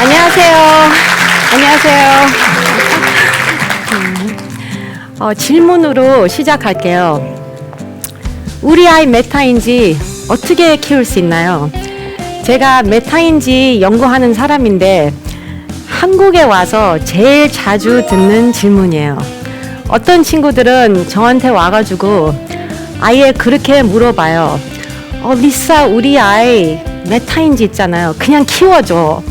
안녕하세요. 안녕하세요. 질문으로 시작할게요. 우리 아이 메타인지 어떻게 키울 수 있나요? 제가 메타인지 연구하는 사람인데 한국에 와서 제일 자주 듣는 질문이에요. 어떤 친구들은 저한테 와가지고 아예 그렇게 물어봐요. 리사, 우리 아이 메타인지 있잖아요. 그냥 키워줘.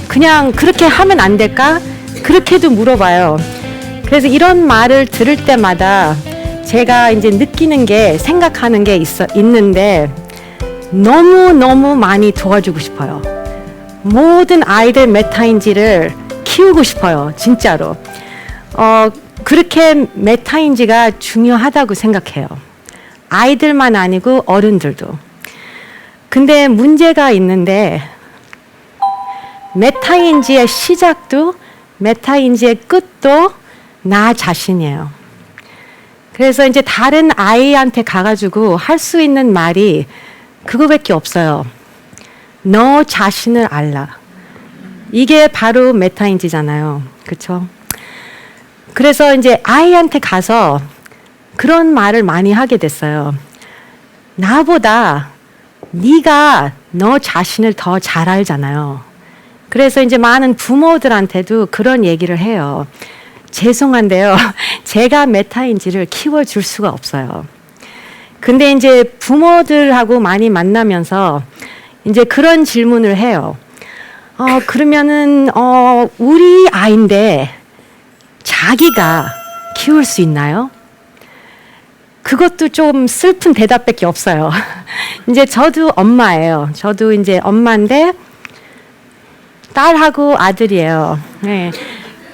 그냥 그렇게 하면 안 될까? 그렇게도 물어봐요. 그래서 이런 말을 들을 때마다 제가 이제 느끼는 게, 생각하는 게 있는데 너무너무 많이 도와주고 싶어요. 모든 아이들 메타인지를 키우고 싶어요. 진짜로. 그렇게 메타인지가 중요하다고 생각해요. 아이들만 아니고 어른들도. 근데 문제가 있는데 메타인지의 시작도 메타인지의 끝도 나 자신이에요. 그래서 이제 다른 아이한테 가가지고 할 수 있는 말이 그거밖에 없어요. 너 자신을 알라. 이게 바로 메타인지잖아요. 그렇죠? 그래서 이제 아이한테 가서 그런 말을 많이 하게 됐어요. 나보다 네가 너 자신을 더 잘 알잖아요. 그래서 이제 많은 부모들한테도 그런 얘기를 해요. 죄송한데요. 제가 메타인지를 키워줄 수가 없어요. 근데 이제 부모들하고 많이 만나면서 이제 그런 질문을 해요. 그러면은, 우리 아이인데 자기가 키울 수 있나요? 그것도 좀 슬픈 대답밖에 없어요. 이제 저도 엄마예요. 저도 이제 엄마인데 딸하고 아들이에요. 네.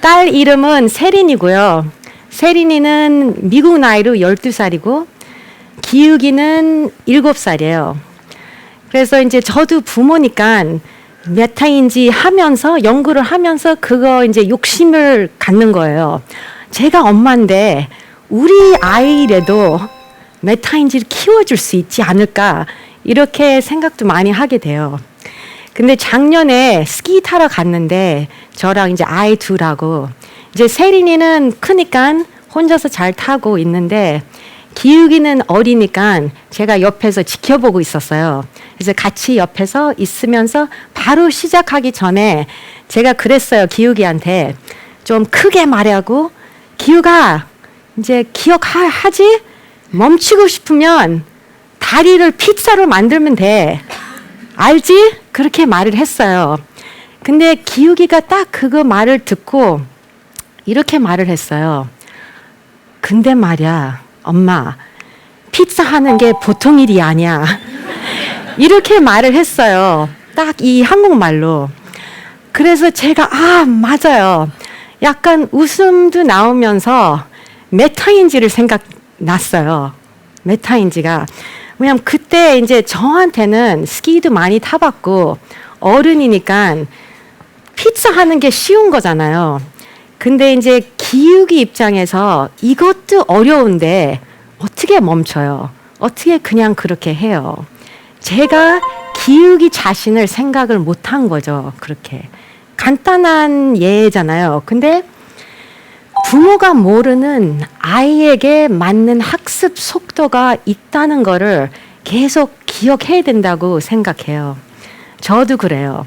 딸 이름은 세린이고요. 세린이는 미국 나이로 12살이고 기욱이는 7살이에요. 그래서 이제 저도 부모니까 메타인지 하면서 연구를 하면서 그거 이제 욕심을 갖는 거예요. 제가 엄마인데 우리 아이라도 메타인지를 키워줄 수 있지 않을까 이렇게 생각도 많이 하게 돼요. 근데 작년에 스키 타러 갔는데 저랑 이제 아이 둘하고 이제 세린이는 크니까 혼자서 잘 타고 있는데 기욱이는 어리니까 제가 옆에서 지켜보고 있었어요. 그래서 같이 옆에서 있으면서 바로 시작하기 전에 제가 그랬어요. 기욱이한테 좀 크게 말하고 기욱아 이제 기억하지? 멈추고 싶으면 다리를 피자로 만들면 돼. 알지? 그렇게 말을 했어요. 근데 기욱이가 딱 그거 말을 듣고 이렇게 말을 했어요. 근데 말이야, 엄마, 피자 하는 게 보통 일이 아니야. 이렇게 말을 했어요. 딱 이 한국말로. 그래서 제가, 맞아요. 약간 웃음도 나오면서 메타인지를 생각났어요. 메타인지가. 왜냐면 그때 이제 저한테는 스키도 많이 타봤고 어른이니까 피자 하는 게 쉬운 거잖아요. 근데 이제 기욱이 입장에서 이것도 어려운데 어떻게 멈춰요? 어떻게 그냥 그렇게 해요? 제가 기욱이 자신을 생각을 못한 거죠. 그렇게. 간단한 예잖아요. 근데 부모가 모르는 아이에게 맞는 학습 속도가 있다는 거를 계속 기억해야 된다고 생각해요. 저도 그래요.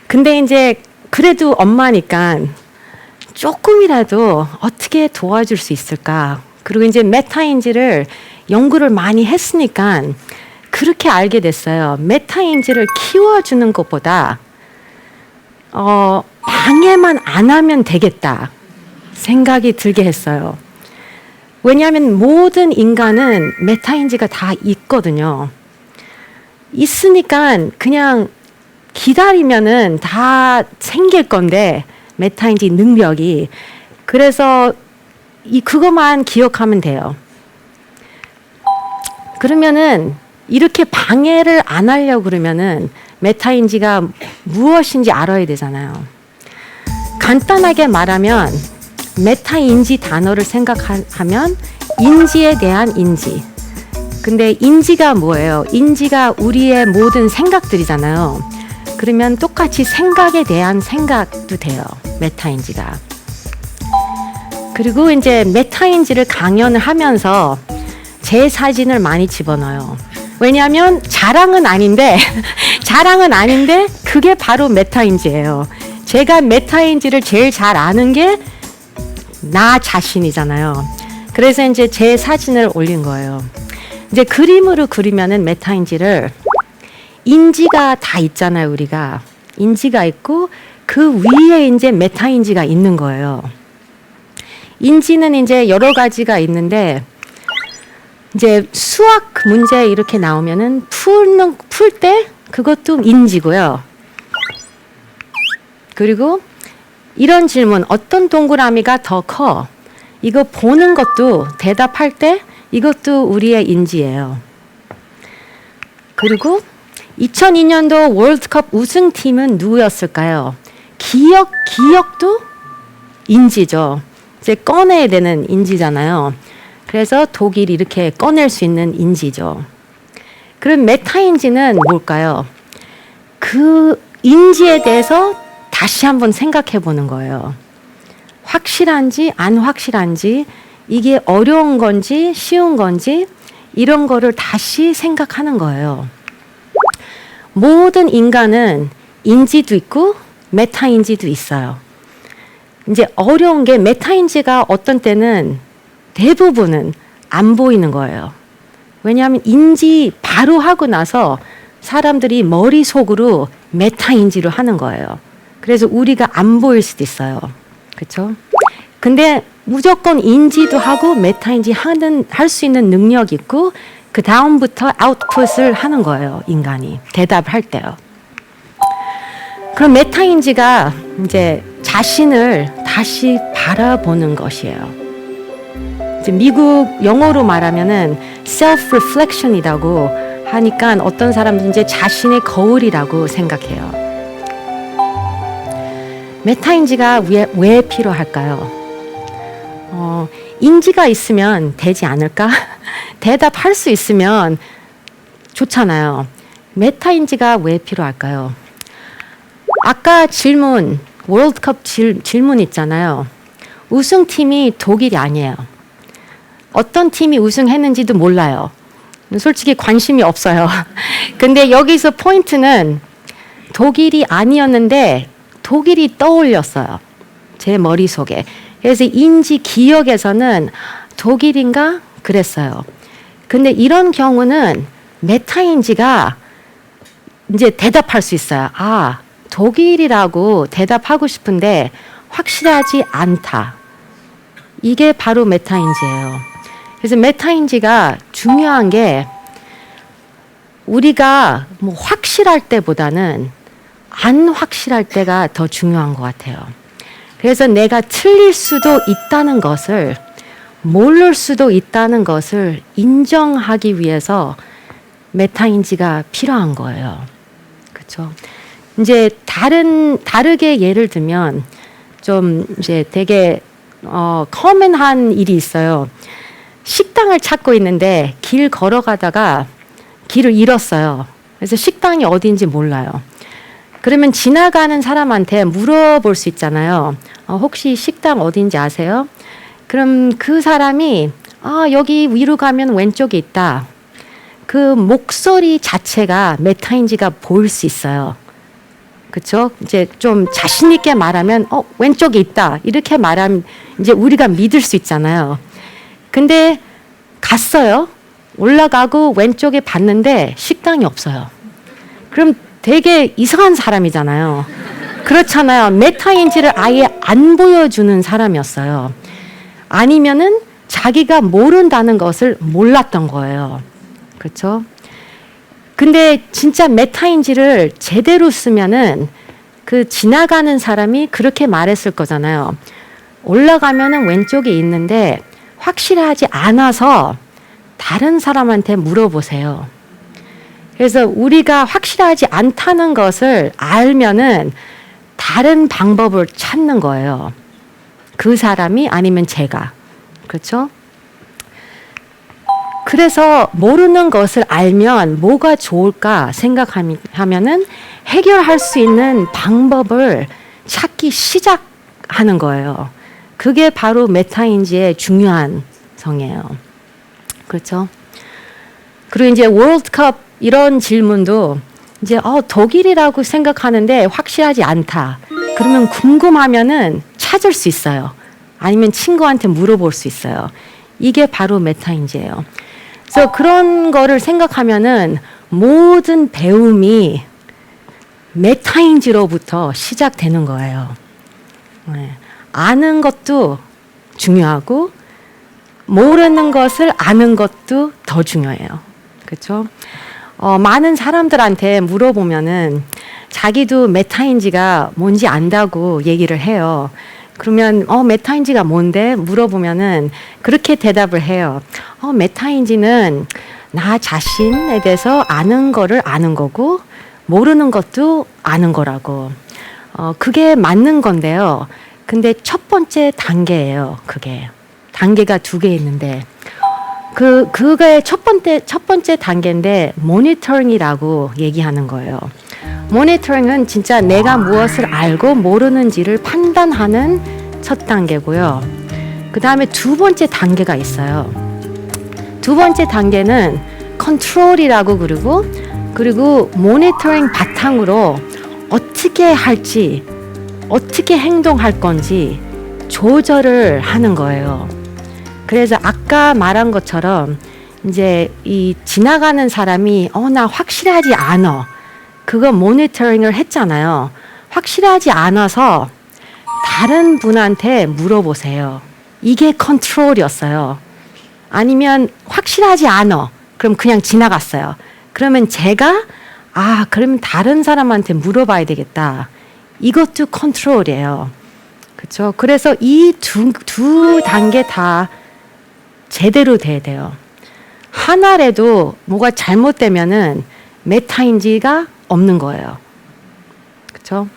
근데 이제 그래도 엄마니까 조금이라도 어떻게 도와줄 수 있을까? 그리고 이제 메타인지를 연구를 많이 했으니까 그렇게 알게 됐어요. 메타인지를 키워주는 것보다 방해만 안 하면 되겠다 생각이 들게 했어요. 왜냐하면 모든 인간은 메타인지가 다 있거든요. 있으니까 그냥 기다리면은 다 생길 건데 메타인지 능력이. 그래서 그것만 기억하면 돼요. 그러면은 이렇게 방해를 안 하려고 그러면은 메타인지가 무엇인지 알아야 되잖아요. 간단하게 말하면 메타인지 단어를 생각하면 인지에 대한 인지. 근데 인지가 뭐예요? 인지가 우리의 모든 생각들이잖아요. 그러면 똑같이 생각에 대한 생각도 돼요. 메타인지가. 그리고 이제 메타인지를 강연을 하면서 제 사진을 많이 집어넣어요. 왜냐하면 자랑은 아닌데 그게 바로 메타인지예요. 제가 메타인지를 제일 잘 아는 게 나 자신이잖아요. 그래서 이제 제 사진을 올린 거예요. 이제 그림으로 그리면은 메타인지를 인지가 다 있잖아요. 우리가 인지가 있고 그 위에 이제 메타인지가 있는 거예요. 인지는 이제 여러 가지가 있는데 이제 수학 문제 이렇게 나오면은 풀 때 그것도 인지고요. 그리고 이런 질문, 어떤 동그라미가 더 커? 이거 보는 것도 대답할 때 이것도 우리의 인지예요. 그리고 2002년도 월드컵 우승팀은 누구였을까요? 기억도 인지죠. 이제 꺼내야 되는 인지잖아요. 그래서 독일이 이렇게 꺼낼 수 있는 인지죠. 그럼 메타인지는 뭘까요? 그 인지에 대해서 다시 한번 생각해 보는 거예요. 확실한지 안 확실한지, 이게 어려운 건지 쉬운 건지 이런 거를 다시 생각하는 거예요. 모든 인간은 인지도 있고 메타인지도 있어요. 이제 어려운 게 메타인지가 어떤 때는 대부분은 안 보이는 거예요. 왜냐하면 인지 바로 하고 나서 사람들이 머릿속으로 메타인지를 하는 거예요. 그래서 우리가 안 보일 수도 있어요. 그렇죠? 근데 무조건 인지도 하고 메타인지 할 수 있는 능력이 있고 그 다음부터 아웃풋을 하는 거예요. 인간이 대답할 때요. 그럼 메타인지가 이제 자신을 다시 바라보는 것이에요. 이제 미국 영어로 말하면은 self-reflection이라고 하니까 어떤 사람들은 이제 자신의 거울이라고 생각해요. 메타인지가 왜 필요할까요? 인지가 있으면 되지 않을까? 대답할 수 있으면 좋잖아요. 메타인지가 왜 필요할까요? 아까 질문, 월드컵 질문 있잖아요. 우승팀이 독일이 아니에요. 어떤 팀이 우승했는지도 몰라요. 솔직히 관심이 없어요. 근데 여기서 포인트는 독일이 아니었는데 독일이 떠올렸어요. 제 머릿속에. 그래서 인지 기억에서는 독일인가 그랬어요. 근데 이런 경우는 메타인지가 이제 대답할 수 있어요. 아, 독일이라고 대답하고 싶은데 확실하지 않다. 이게 바로 메타인지예요. 그래서 메타인지가 중요한 게 우리가 뭐 확실할 때보다는 안 확실할 때가 더 중요한 것 같아요. 그래서 내가 틀릴 수도 있다는 것을, 모를 수도 있다는 것을 인정하기 위해서 메타인지가 필요한 거예요. 그렇죠? 이제 다르게 예를 들면 좀 이제 되게 커먼한 일이 있어요. 식당을 찾고 있는데 길 걸어가다가 길을 잃었어요. 그래서 식당이 어딘지 몰라요. 그러면 지나가는 사람한테 물어볼 수 있잖아요. 혹시 식당 어딘지 아세요? 그럼 그 사람이 여기 위로 가면 왼쪽에 있다. 그 목소리 자체가 메타인지가 보일 수 있어요. 그렇죠? 이제 좀 자신 있게 말하면 왼쪽에 있다. 이렇게 말하면 이제 우리가 믿을 수 있잖아요. 근데 갔어요. 올라가고 왼쪽에 봤는데 식당이 없어요. 그럼 되게 이상한 사람이잖아요. 그렇잖아요. 메타인지를 아예 안 보여주는 사람이었어요. 아니면은 자기가 모른다는 것을 몰랐던 거예요. 그렇죠? 근데 진짜 메타인지를 제대로 쓰면은 그 지나가는 사람이 그렇게 말했을 거잖아요. 올라가면은 왼쪽에 있는데 확실하지 않아서 다른 사람한테 물어보세요. 그래서 우리가 확실하지 않다는 것을 알면은 다른 방법을 찾는 거예요. 그 사람이 아니면 제가. 그렇죠? 그래서 모르는 것을 알면 뭐가 좋을까 생각하면은 해결할 수 있는 방법을 찾기 시작하는 거예요. 그게 바로 메타인지의 중요한 성이에요. 그렇죠? 그리고 이제 월드컵 이런 질문도 이제 독일이라고 생각하는데 확실하지 않다. 그러면 궁금하면은 찾을 수 있어요. 아니면 친구한테 물어볼 수 있어요. 이게 바로 메타인지예요. 그래서 그런 거를 생각하면은 모든 배움이 메타인지로부터 시작되는 거예요. 네. 아는 것도 중요하고 모르는 것을 아는 것도 더 중요해요. 그렇죠? 많은 사람들한테 물어보면은 자기도 메타인지가 뭔지 안다고 얘기를 해요. 그러면 메타인지가 뭔데? 물어보면은 그렇게 대답을 해요. 메타인지는 나 자신에 대해서 아는 거를 아는 거고 모르는 것도 아는 거라고. 그게 맞는 건데요. 근데 첫 번째 단계예요. 그게 단계가 2개 있는데 그거의 첫 번째 단계인데 모니터링이라고 얘기하는 거예요. 모니터링은 진짜 내가 무엇을 알고 모르는지를 판단하는 첫 단계고요. 그 다음에 2번째 단계가 있어요. 2번째 단계는 컨트롤이라고 그리고 모니터링 바탕으로 어떻게 할지, 어떻게 행동할 건지 조절을 하는 거예요. 그래서 아까 말한 것처럼 이제 이 지나가는 사람이 나 확실하지 않아. 그거 모니터링을 했잖아요. 확실하지 않아서 다른 분한테 물어보세요. 이게 컨트롤이었어요. 아니면 확실하지 않아. 그럼 그냥 지나갔어요. 그러면 제가 그러면 다른 사람한테 물어봐야 되겠다. 이것도 컨트롤이에요. 그렇죠? 그래서 이 두 단계 다 제대로 돼야 돼요. 하나라도 뭐가 잘못되면은 메타인지가 없는 거예요. 그렇죠?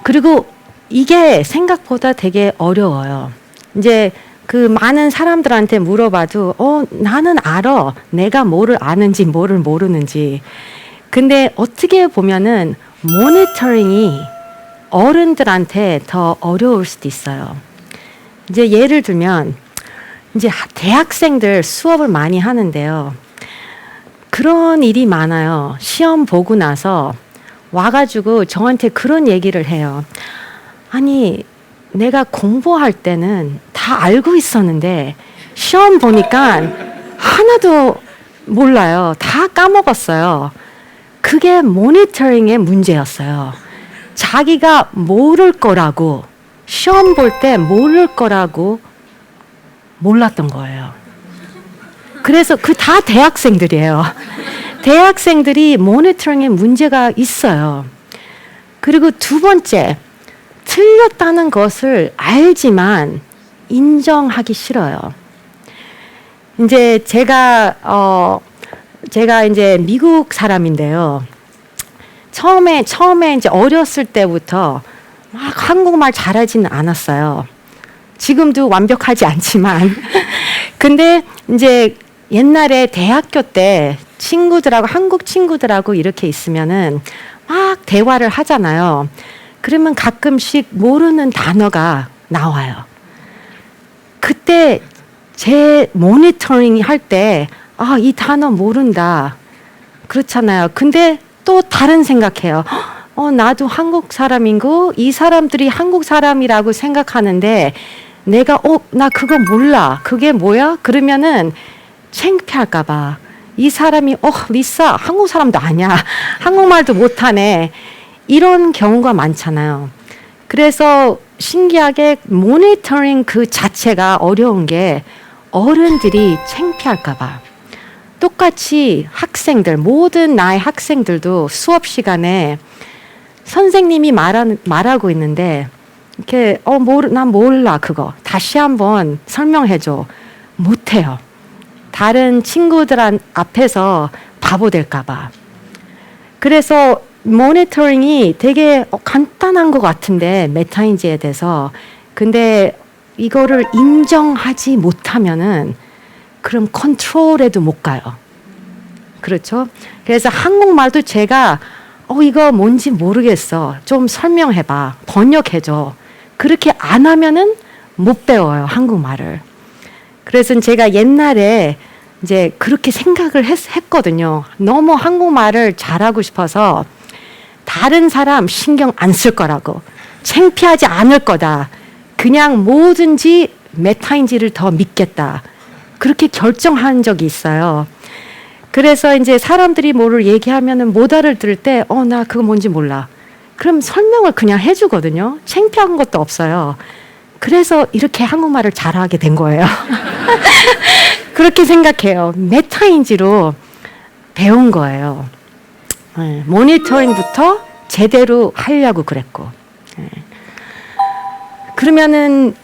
그리고 이게 생각보다 되게 어려워요. 이제 그 많은 사람들한테 물어봐도 나는 알아. 내가 뭐를 아는지 뭐를 모르는지. 근데 어떻게 보면은 모니터링이 어른들한테 더 어려울 수도 있어요. 이제 예를 들면 이제 대학생들 수업을 많이 하는데요. 그런 일이 많아요. 시험 보고 나서 와가지고 저한테 그런 얘기를 해요. 아니, 내가 공부할 때는 다 알고 있었는데 시험 보니까 하나도 몰라요. 다 까먹었어요. 그게 모니터링의 문제였어요. 자기가 모를 거라고, 시험 볼 때 모를 거라고 몰랐던 거예요. 그래서 다 대학생들이에요. 대학생들이 모니터링에 문제가 있어요. 그리고 2번째, 틀렸다는 것을 알지만 인정하기 싫어요. 이제 제가 이제 미국 사람인데요. 처음에 이제 어렸을 때부터 막 한국말 잘하지는 않았어요. 지금도 완벽하지 않지만. 근데 이제 옛날에 대학교 때 한국 친구들하고 이렇게 있으면은 막 대화를 하잖아요. 그러면 가끔씩 모르는 단어가 나와요. 그때 제 모니터링 할 때 이 단어 모른다. 그렇잖아요. 근데 또 다른 생각해요. 나도 한국 사람이고 이 사람들이 한국 사람이라고 생각하는데 내가 나 그거 몰라. 그게 뭐야? 그러면은 창피할까 봐. 이 사람이 리사 한국 사람도 아니야. 한국말도 못하네. 이런 경우가 많잖아요. 그래서 신기하게 모니터링 그 자체가 어려운 게 어른들이 창피할까 봐. 똑같이 학생들, 모든 나의 학생들도 수업 시간에 선생님이 말하고 있는데 이렇게 난 몰라 그거. 다시 한번 설명해줘. 못해요. 다른 친구들 앞에서 바보 될까 봐. 그래서 모니터링이 되게 간단한 것 같은데 메타인지에 대해서 근데 이거를 인정하지 못하면은 그럼 컨트롤에도 못 가요. 그렇죠? 그래서 한국말도 제가 이거 뭔지 모르겠어. 좀 설명해봐. 번역해줘. 그렇게 안 하면은 못 배워요, 한국말을. 그래서 제가 옛날에 이제 그렇게 생각을 했거든요. 너무 한국말을 잘하고 싶어서 다른 사람 신경 안 쓸 거라고. 창피하지 않을 거다. 그냥 뭐든지 메타인지를 더 믿겠다. 그렇게 결정한 적이 있어요. 그래서 이제 사람들이 뭐를 얘기하면은 못 알아들을 때, 나 그거 뭔지 몰라. 그럼 설명을 그냥 해주거든요. 창피한 것도 없어요. 그래서 이렇게 한국말을 잘하게 된 거예요. 그렇게 생각해요. 메타인지로 배운 거예요. 네, 모니터링부터 제대로 하려고 그랬고. 네. 그러면은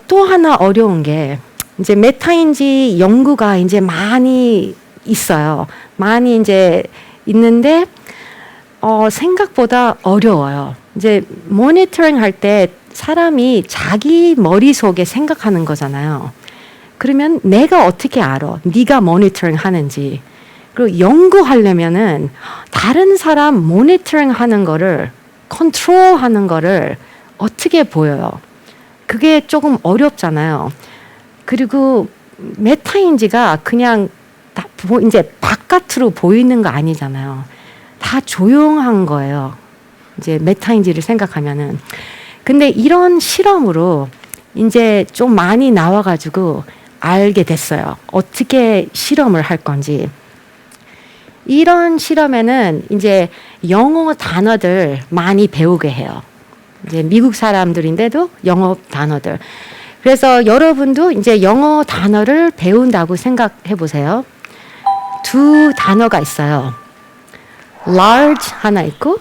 또 하나 어려운 게 이제 메타인지 연구가 이제 많이 있어요. 많이 이제 있는데 생각보다 어려워요. 이제 모니터링 할 때 사람이 자기 머릿속에 생각하는 거잖아요. 그러면 내가 어떻게 알아? 네가 모니터링 하는지. 그리고 연구하려면은 다른 사람 모니터링 하는 거를 컨트롤 하는 거를 어떻게 보여요? 그게 조금 어렵잖아요. 그리고 메타인지가 그냥 이제 바깥으로 보이는 거 아니잖아요. 다 조용한 거예요. 이제 메타인지를 생각하면은. 근데 이런 실험으로 이제 좀 많이 나와가지고 알게 됐어요. 어떻게 실험을 할 건지. 이런 실험에는 이제 영어 단어들 많이 배우게 해요. 이제 미국 사람들인데도 영어 단어들. 그래서 여러분도 이제 영어 단어를 배운다고 생각해 보세요. 두 단어가 있어요. large 하나 있고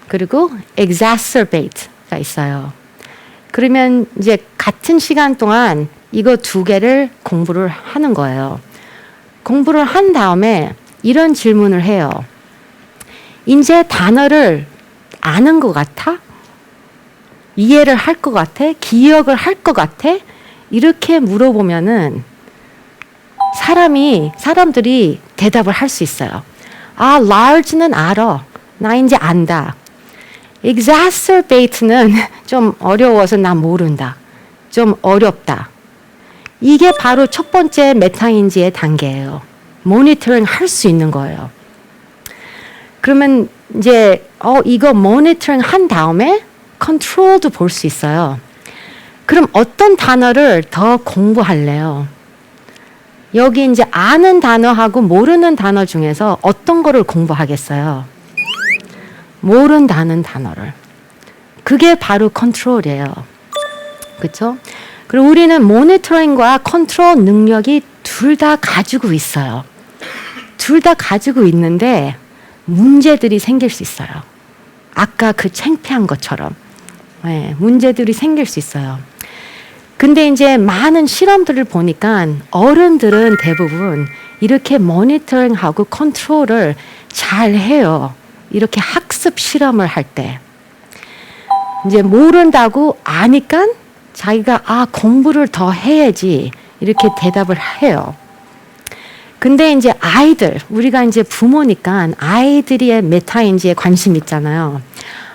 그리고 exacerbate가 있어요. 그러면 이제 같은 시간 동안 이거 두 개를 공부를 하는 거예요. 공부를 한 다음에 이런 질문을 해요. 이제 단어를 아는 것 같아? 이해를 할 것 같아? 기억을 할 것 같아? 이렇게 물어보면은 사람들이 대답을 할 수 있어요. 아, large는 알아. 나 이제 안다. exacerbate는 좀 어려워서 나 모른다. 좀 어렵다. 이게 바로 첫 번째 메타인지의 단계예요. 모니터링 할 수 있는 거예요. 그러면 이제 이거 모니터링 한 다음에 컨트롤도 볼 수 있어요. 그럼 어떤 단어를 더 공부할래요? 여기 이제 아는 단어하고 모르는 단어 중에서 어떤 거를 공부하겠어요? 모른다는 단어를. 그게 바로 컨트롤이에요. 그렇죠? 그리고 우리는 모니터링과 컨트롤 능력이 둘 다 가지고 있어요. 둘 다 가지고 있는데 문제들이 생길 수 있어요. 아까 그 창피한 것처럼. 네, 문제들이 생길 수 있어요. 근데 이제 많은 실험들을 보니까 어른들은 대부분 이렇게 모니터링하고 컨트롤을 잘 해요. 이렇게 학습 실험을 할 때. 이제 모른다고 아니까 자기가 공부를 더 해야지 이렇게 대답을 해요. 근데 이제 아이들, 우리가 이제 부모니까 아이들의 메타인지에 관심 있잖아요.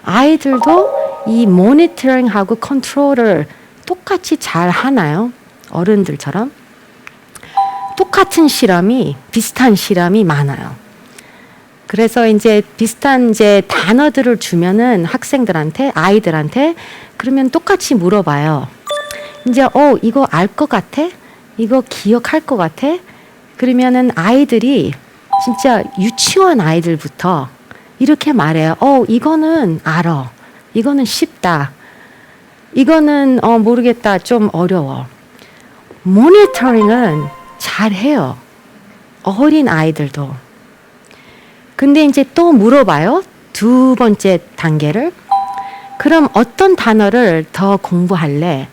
아이들도 이 모니터링하고 컨트롤을 똑같이 잘 하나요? 어른들처럼? 똑같은 실험이, 비슷한 실험이 많아요. 그래서 이제 비슷한 이제 단어들을 주면은 학생들한테, 아이들한테 그러면 똑같이 물어봐요. 이제 이거 알 것 같아? 이거 기억할 것 같아? 그러면은 아이들이 진짜 유치원 아이들부터 이렇게 말해요. 이거는 알아. 이거는 쉽다. 이거는 모르겠다. 좀 어려워. 모니터링은 잘해요. 어린 아이들도. 근데 이제 또 물어봐요. 두 번째 단계를. 그럼 어떤 단어를 더 공부할래?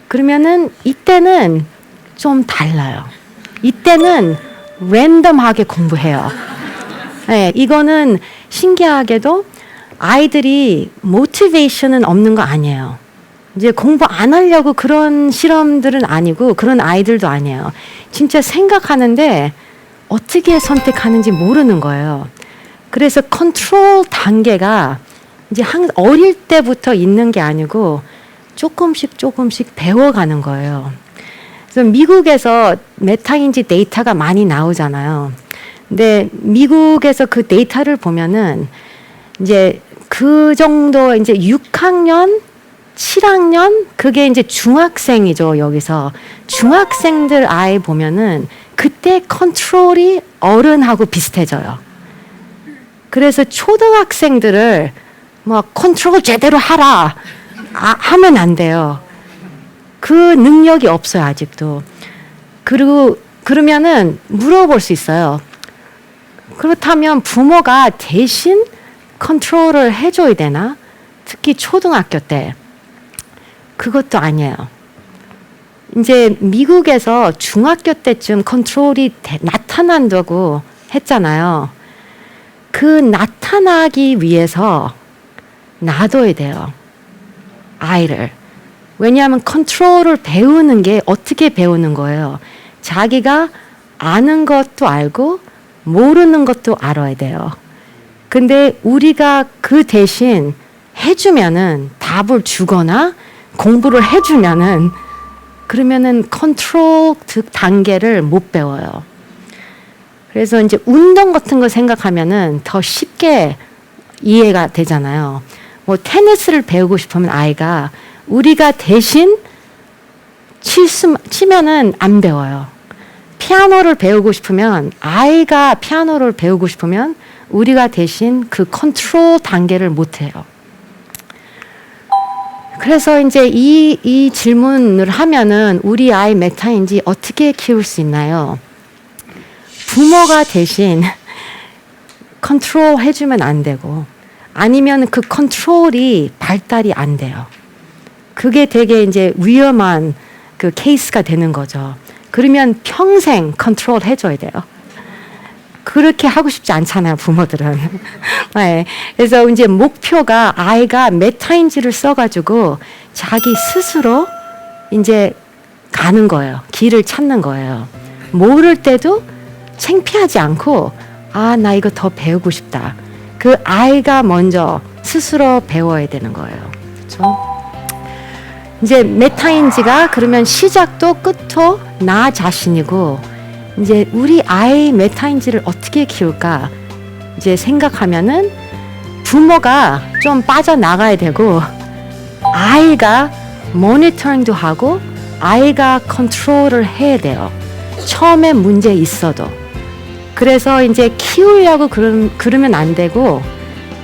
그러면은 이때는 좀 달라요. 이때는 랜덤하게 공부해요. 네, 이거는 신기하게도 아이들이 모티베이션은 없는 거 아니에요. 이제 공부 안 하려고 그런 실험들은 아니고 그런 아이들도 아니에요. 진짜 생각하는데 어떻게 선택하는지 모르는 거예요. 그래서 컨트롤 단계가 이제 어릴 때부터 있는 게 아니고 조금씩 배워가는 거예요. 그래서 미국에서 메타인지 데이터가 많이 나오잖아요. 근데 미국에서 그 데이터를 보면은 이제 그 정도 이제 6학년, 7학년 그게 이제 중학생이죠. 여기서 중학생들 아이 보면은 그때 컨트롤이 어른하고 비슷해져요. 그래서 초등학생들을 뭐 컨트롤 제대로 하라 하면 안 돼요. 그 능력이 없어요 아직도. 그리고 그러면은 물어볼 수 있어요. 그렇다면 부모가 대신 컨트롤을 해줘야 되나? 특히 초등학교 때. 그것도 아니에요. 이제 미국에서 중학교 때쯤 컨트롤이 나타난다고 했잖아요. 그 나타나기 위해서 놔둬야 돼요. 아이를. 왜냐하면 컨트롤을 배우는 게 어떻게 배우는 거예요. 자기가 아는 것도 알고 모르는 것도 알아야 돼요. 근데 우리가 그 대신 해주면은 답을 주거나 공부를 해주면은 그러면은 컨트롤 단계를 못 배워요. 그래서 이제 운동 같은 거 생각하면은 더 쉽게 이해가 되잖아요. 뭐 테니스를 배우고 싶으면 아이가 우리가 대신 치면은 안 배워요. 피아노를 배우고 싶으면 아이가 피아노를 배우고 싶으면 우리가 대신 그 컨트롤 단계를 못 해요. 그래서 이제 이 질문을 하면은 우리 아이 메타인지 어떻게 키울 수 있나요? 부모가 대신 컨트롤 해주면 안 되고 아니면 그 컨트롤이 발달이 안 돼요. 그게 되게 이제 위험한 그 케이스가 되는 거죠. 그러면 평생 컨트롤 해줘야 돼요. 그렇게 하고 싶지 않잖아요, 부모들은. 네. 그래서 이제 목표가 아이가 메타인지를 써가지고 자기 스스로 이제 가는 거예요. 길을 찾는 거예요. 모를 때도 창피하지 않고, 아, 나 이거 더 배우고 싶다. 그 아이가 먼저 스스로 배워야 되는 거예요. 그렇죠? 이제 메타인지가 그러면 시작도 끝도 나 자신이고, 이제 우리 아이 메타인지를 어떻게 키울까 이제 생각하면은 부모가 좀 빠져나가야 되고 아이가 모니터링도 하고 아이가 컨트롤을 해야 돼요. 처음에 문제 있어도. 그래서 이제 키우려고 그러면 안 되고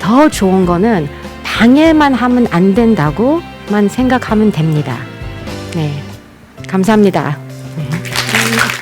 더 좋은 거는 방해만 하면 안 된다고만 생각하면 됩니다. 네, 감사합니다.